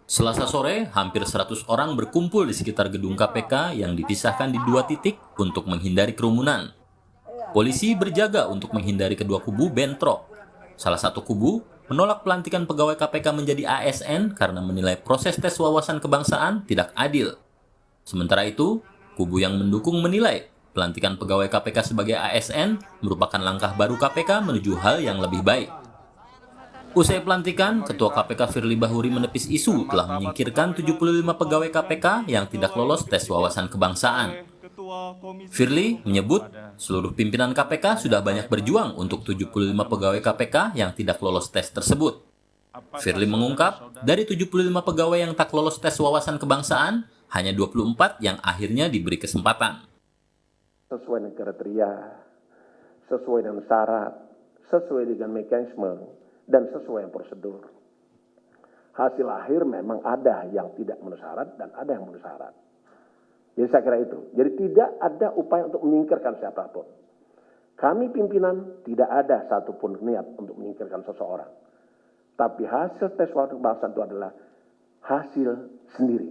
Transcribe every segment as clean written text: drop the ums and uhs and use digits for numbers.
Selasa sore, hampir 100 orang berkumpul di sekitar gedung KPK yang dipisahkan di 2 titik untuk menghindari kerumunan. Polisi berjaga untuk menghindari kedua kubu bentrok. Salah satu kubu menolak pelantikan pegawai KPK menjadi ASN karena menilai proses tes wawasan kebangsaan tidak adil. Sementara itu, kubu yang mendukung menilai pelantikan pegawai KPK sebagai ASN merupakan langkah baru KPK menuju hal yang lebih baik. Usai pelantikan, Ketua KPK Firly Bahuri menepis isu telah menyingkirkan 75 pegawai KPK yang tidak lolos tes wawasan kebangsaan. Firly menyebut seluruh pimpinan KPK sudah banyak berjuang untuk 75 pegawai KPK yang tidak lolos tes tersebut. Firly mengungkap, dari 75 pegawai yang tak lolos tes wawasan kebangsaan, hanya 24 yang akhirnya diberi kesempatan. Sesuai dengan kriteria, sesuai dengan syarat, sesuai dengan mekanisme, dan sesuai prosedur. Hasil akhir memang ada yang tidak memenuhi syarat dan ada yang memenuhi syarat. Jadi saya kira itu. Jadi tidak ada upaya untuk menyingkirkan siapapun. Kami pimpinan tidak ada satupun niat untuk menyingkirkan seseorang. Tapi hasil tes wawasan kebangsaan itu adalah hasil sendiri.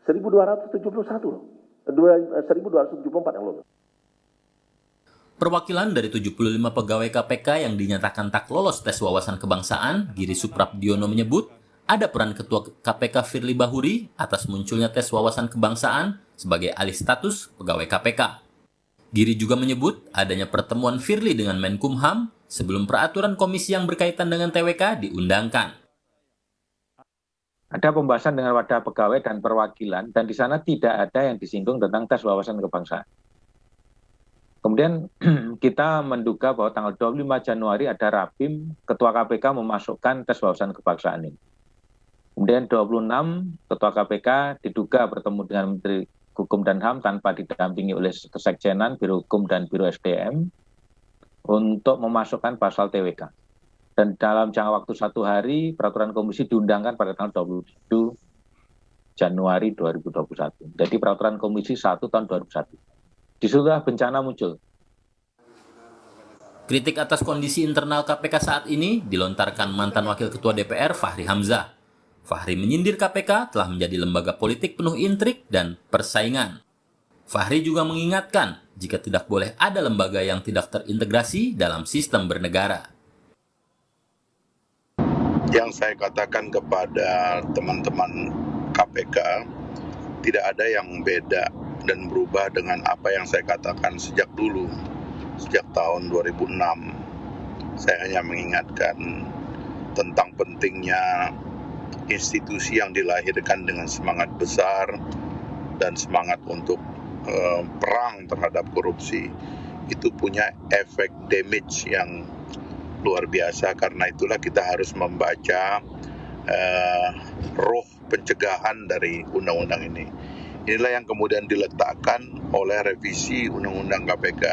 1271 loh. 1274 yang lolos. Perwakilan dari 75 pegawai KPK yang dinyatakan tak lolos tes wawasan kebangsaan, Giri Suprabdiono menyebut ada peran Ketua KPK Firly Bahuri atas munculnya tes wawasan kebangsaan sebagai alih status pegawai KPK. Giri juga menyebut adanya pertemuan Firly dengan Menkumham sebelum peraturan komisi yang berkaitan dengan TWK diundangkan. Ada pembahasan dengan wadah pegawai dan perwakilan, dan di sana tidak ada yang disinggung tentang tes wawasan kebangsaan. Kemudian kita menduga bahwa tanggal 25 Januari ada rapim, Ketua KPK memasukkan tes wawasan kebangsaan ini. Kemudian 26 Ketua KPK diduga bertemu dengan Menteri Hukum dan HAM tanpa didampingi oleh Kesekjenan, Biro Hukum dan Biro SDM untuk memasukkan pasal TWK. Dan dalam jangka waktu 1 hari, peraturan komisi diundangkan pada tanggal 27 Januari 2021. Jadi peraturan komisi 1 tahun 2001. Disitulah bencana muncul. Kritik atas kondisi internal KPK saat ini dilontarkan mantan Wakil Ketua DPR Fahri Hamzah. Fahri menyindir KPK telah menjadi lembaga politik penuh intrik dan persaingan. Fahri juga mengingatkan jika tidak boleh ada lembaga yang tidak terintegrasi dalam sistem bernegara. Yang saya katakan kepada teman-teman KPK, tidak ada yang beda dan berubah dengan apa yang saya katakan sejak dulu, sejak tahun 2006. Saya hanya mengingatkan tentang pentingnya institusi yang dilahirkan dengan semangat besar dan semangat untuk perang terhadap korupsi. Itu punya efek damage yang luar biasa, karena itulah kita harus membaca roh pencegahan dari undang-undang ini. Inilah yang kemudian diletakkan oleh revisi Undang-Undang KPK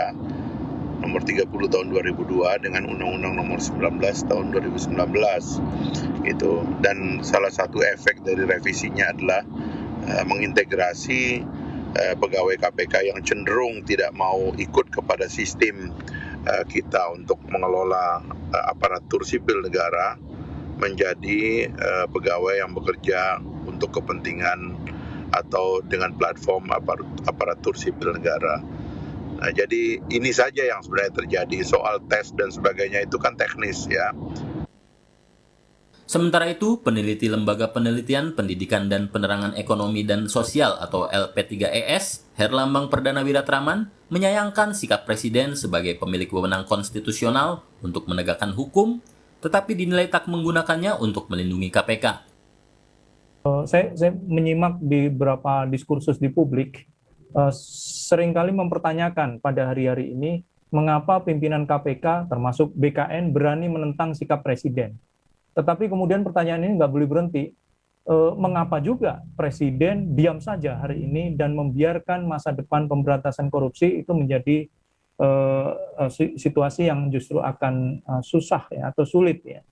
nomor 30 tahun 2002 dengan Undang-Undang nomor 19 tahun 2019. Itu. Dan salah satu efek dari revisinya adalah mengintegrasi pegawai KPK yang cenderung tidak mau ikut kepada sistem kita untuk mengelola aparatur sipil negara menjadi pegawai yang bekerja untuk kepentingan atau dengan platform aparatur sipil negara. Nah, jadi ini saja yang sebenarnya terjadi. Soal tes dan sebagainya itu kan teknis ya. Sementara itu, peneliti Lembaga Penelitian Pendidikan dan Penerangan Ekonomi dan Sosial atau LP3ES, Herlambang Perdana Wiratraman, menyayangkan sikap Presiden sebagai pemilik wewenang konstitusional untuk menegakkan hukum, tetapi dinilai tak menggunakannya untuk melindungi KPK. Saya menyimak di beberapa diskursus di publik, seringkali mempertanyakan pada hari-hari ini, mengapa pimpinan KPK termasuk BKN berani menentang sikap Presiden. Tetapi kemudian pertanyaan ini nggak boleh berhenti. Mengapa juga Presiden diam saja hari ini dan membiarkan masa depan pemberantasan korupsi itu menjadi situasi yang justru akan susah ya, atau sulit ya.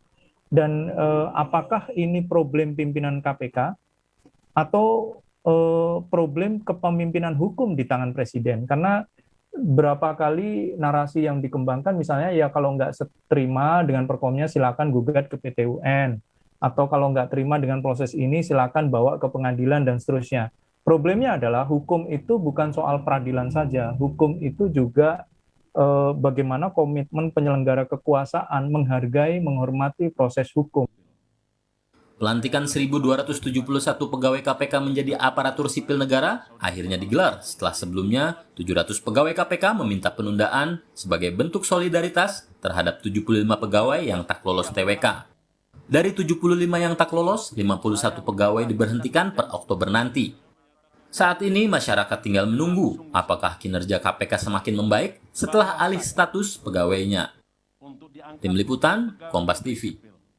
Dan apakah ini problem pimpinan KPK atau problem kepemimpinan hukum di tangan Presiden? Karena berapa kali narasi yang dikembangkan, misalnya ya kalau nggak terima dengan perkomnya silakan gugat ke PT UN, atau kalau nggak terima dengan proses ini silakan bawa ke pengadilan dan seterusnya. Problemnya adalah hukum itu bukan soal peradilan saja, hukum itu juga bagaimana komitmen penyelenggara kekuasaan menghargai, menghormati proses hukum. Pelantikan 1.271 pegawai KPK menjadi aparatur sipil negara akhirnya digelar setelah sebelumnya 700 pegawai KPK meminta penundaan sebagai bentuk solidaritas terhadap 75 pegawai yang tak lolos TWK. Dari 75 yang tak lolos, 51 pegawai diberhentikan per Oktober nanti. Saat ini masyarakat tinggal menunggu apakah kinerja KPK semakin membaik setelah alih status pegawainya. Tim Liputan, Kompas TV.